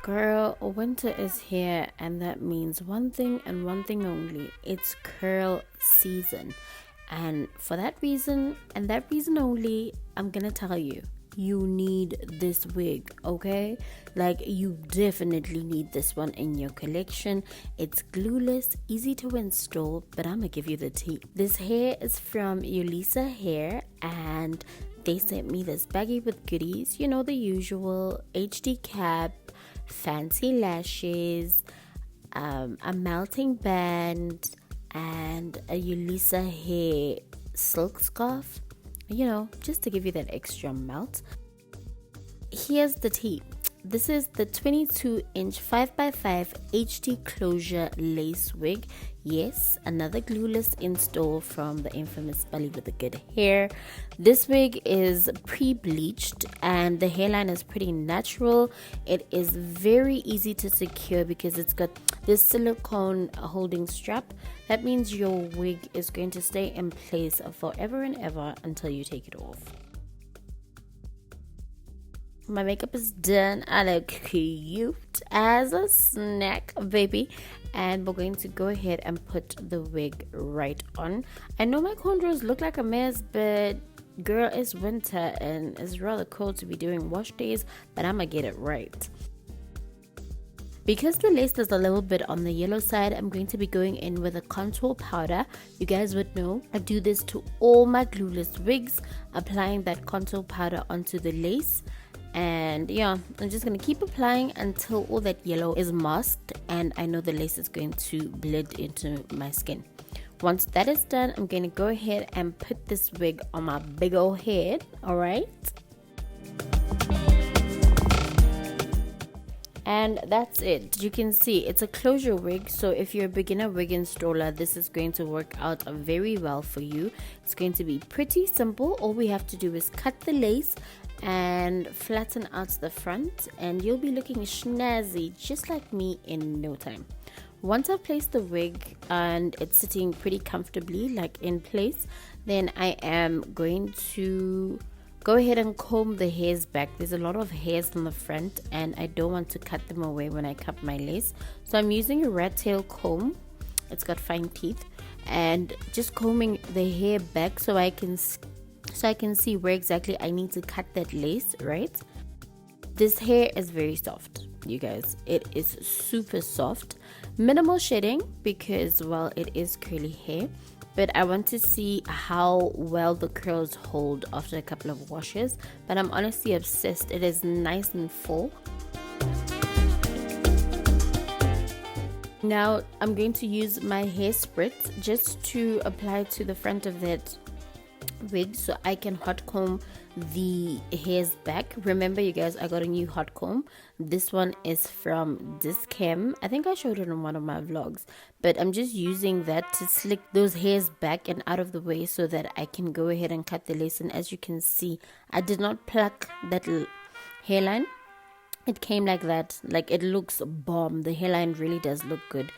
Girl, winter is here, and that means one thing and one thing only. It's curl season. And for that reason, and that reason only, I'm gonna tell you, you need this wig, okay? Like, you definitely need this one in your collection. It's glueless, easy to install, but I'm gonna give you the tea. This hair is from Yolissa Hair, and they sent me this baggie with goodies, you know, the usual HD cap, fancy lashes, a melting band, and a Yolissa Hair silk scarf, you know, just to give you that extra melt. Here's the tea. This is the 22-inch 5x5 HD closure lace wig. Yes, another glueless install from the infamous Bali with the good hair. This wig is pre-bleached and the hairline is pretty natural. It is very easy to secure because it's got this silicone holding strap. That means your wig is going to stay in place forever and ever until you take it off. My makeup is done. I look cute as a snack, baby. And we're going to go ahead and put the wig right on. I know my cornrows look like a mess, but girl, it's winter and it's rather cold to be doing wash days, but I'm gonna get it right. Because the lace is a little bit on the yellow side, I'm going to be going in with a contour powder. You guys would know I do this to all my glueless wigs, applying that contour powder onto the lace. And yeah, I'm just gonna keep applying until all that yellow is masked and I know the lace is going to blend into my skin. Once that is done, I'm gonna go ahead and put this wig on my big old head. All right, and that's it. You can see it's a closure wig, so if you're a beginner wig installer, this is going to work out very well for you. It's going to be pretty simple. All we have to do is cut the lace and flatten out the front and you'll be looking snazzy just like me in no time. Once I've placed the wig and it's sitting pretty comfortably, like in place, then I am going to go ahead and comb the hairs back. There's a lot of hairs on the front and I don't want to cut them away when I cut my lace, so I'm using a rat tail comb. It's got fine teeth, and just combing the hair back so I can see where exactly I need to cut that lace, right? This hair is very soft, you guys. It is super soft. Minimal shedding because, well, it is curly hair, but I want to see how well the curls hold after a couple of washes. But I'm honestly obsessed. It is nice and full. Now I'm going to use my hair spritz just to apply to the front of that wig so I can hot comb the hairs back. Remember, you guys, I got a new hot comb. This one is from Discam. I think I showed it in one of my vlogs, but I'm just using that to slick those hairs back and out of the way so that I can go ahead and cut the lace. And as you can see, I did not pluck that hairline. It came like that. Like, it looks bomb. The hairline really does look good.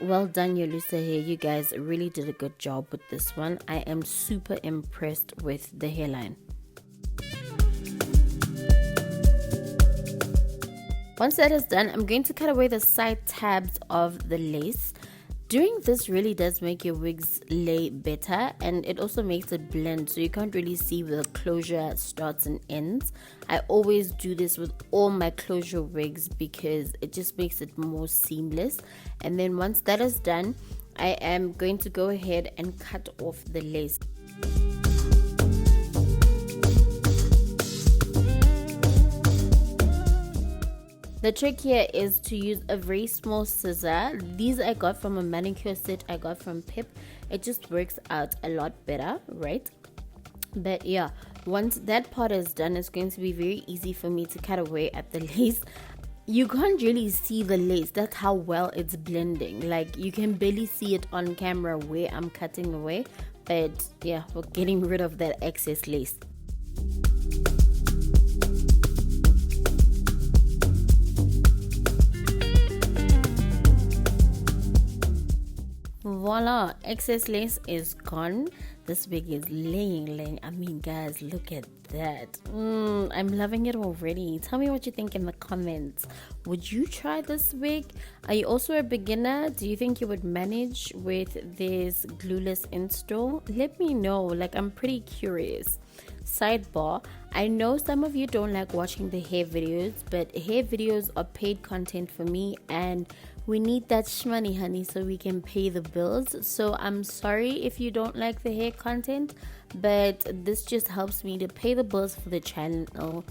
Well done, Yolissa Hair. You guys really did a good job with this one. I am super impressed with the hairline. Once that is done, I'm going to cut away the side tabs of the lace. Doing this really does make your wigs lay better, and it also makes it blend so you can't really see where the closure starts and ends. I always do this with all my closure wigs because it just makes it more seamless. And then once that is done, I am going to go ahead and cut off the lace. The trick here is to use a very small scissor. These I got from a manicure set I got from Pip. It just works out a lot better, right? But yeah, once that part is done, it's going to be very easy for me to cut away at the lace. You can't really see the lace. That's how well it's blending. Like, you can barely see it on camera where I'm cutting away. But yeah, we're getting rid of that excess lace. Voila, excess lace is gone. This wig is laying. I mean, guys, look at that. I'm loving it already. Tell me what you think in the comments. Would you try this wig? Are you also a beginner? Do you think you would manage with this Glueless install? Let me know. Like, I'm pretty curious. Sidebar, I know some of you don't like watching the hair videos, but hair videos are paid content for me, and we need that shmoney, honey, so we can pay the bills. So I'm sorry if you don't like the hair content, but this just helps me to pay the bills for the channel,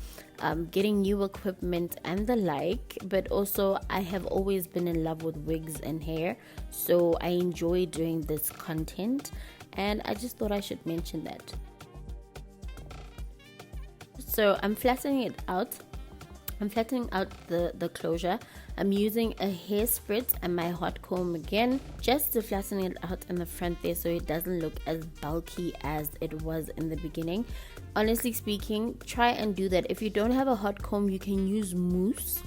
getting new equipment and the like. But also, I have always been in love with wigs and hair, so I enjoy doing this content, and I just thought I should mention that. So I'm flattening it out. I'm flattening out the closure. I'm using a hair spritz and my hot comb again, just to flatten it out in the front there so it doesn't look as bulky as it was in the beginning. Honestly speaking, try and do that. If you don't have a hot comb, you can use mousse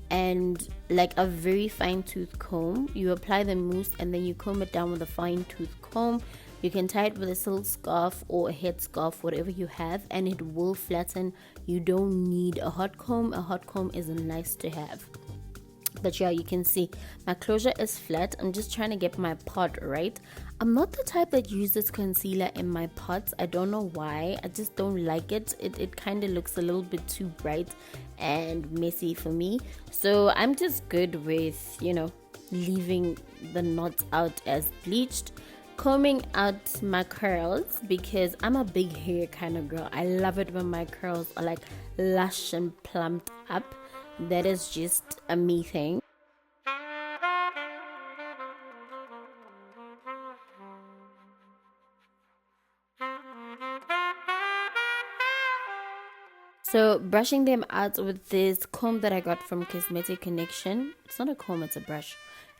and like a very fine tooth comb. You apply the mousse and then you comb it down with a fine tooth comb. You can tie it with a silk scarf or a head scarf, whatever you have, and it will flatten. You don't need a hot comb. A hot comb is nice to have. But yeah, you can see my closure is flat. I'm just trying to get my pot right. I'm not the type that uses concealer in my pots. I don't know why. I just don't like it. It kind of looks a little bit too bright and messy for me. So I'm just good with, you know, leaving the knots out as bleached. Combing out my curls because I'm a big hair kind of girl. I love it when my curls are like lush and plumped up. That is just a me thing. So brushing them out with this comb that I got from Cosmetic Connection. It's not a comb, it's a brush.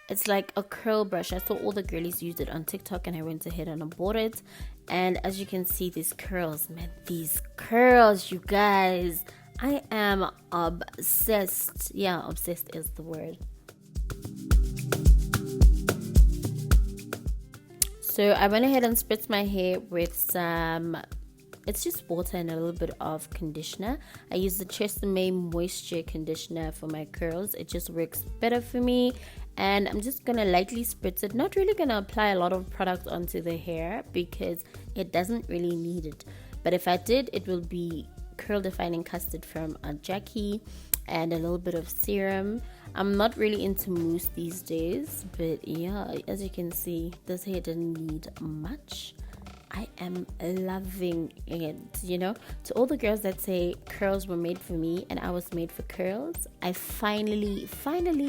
It's like a curl brush. I saw all the girlies use it on TikTok and I went ahead and bought it. And as you can see, these curls, man, these curls, you guys. I am obsessed. Yeah, obsessed is the word. So I went ahead and spritzed my hair with some, it's just water and a little bit of conditioner. I use the Tresemme moisture conditioner for my curls. It just works better for me. And I'm just gonna lightly spritz it. Not really gonna apply a lot of product onto the hair because it doesn't really need it. But if I did, it will be curl defining custard from Jackie and a little bit of serum. I'm not really into mousse these days, but yeah, as you can see, this hair didn't need much. I am loving it, you know. To all the girls that say curls were made for me and I was made for curls, I finally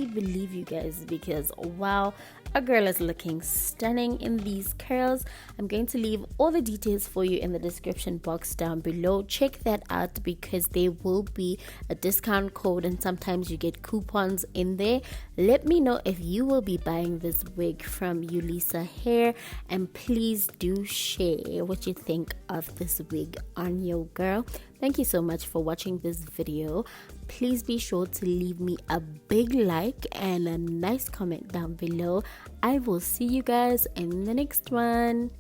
believe you guys, because wow, a girl is looking stunning in these curls. I'm going to leave all the details for you in the description box down below. Check that out because there will be a discount code and sometimes you get coupons in there. Let me know if you will be buying this wig from Yolissa Hair, and please do share what you think of this wig on your girl. Thank you so much for watching this video. Please be sure to leave me a big like and a nice comment down below. I will see you guys in the next one.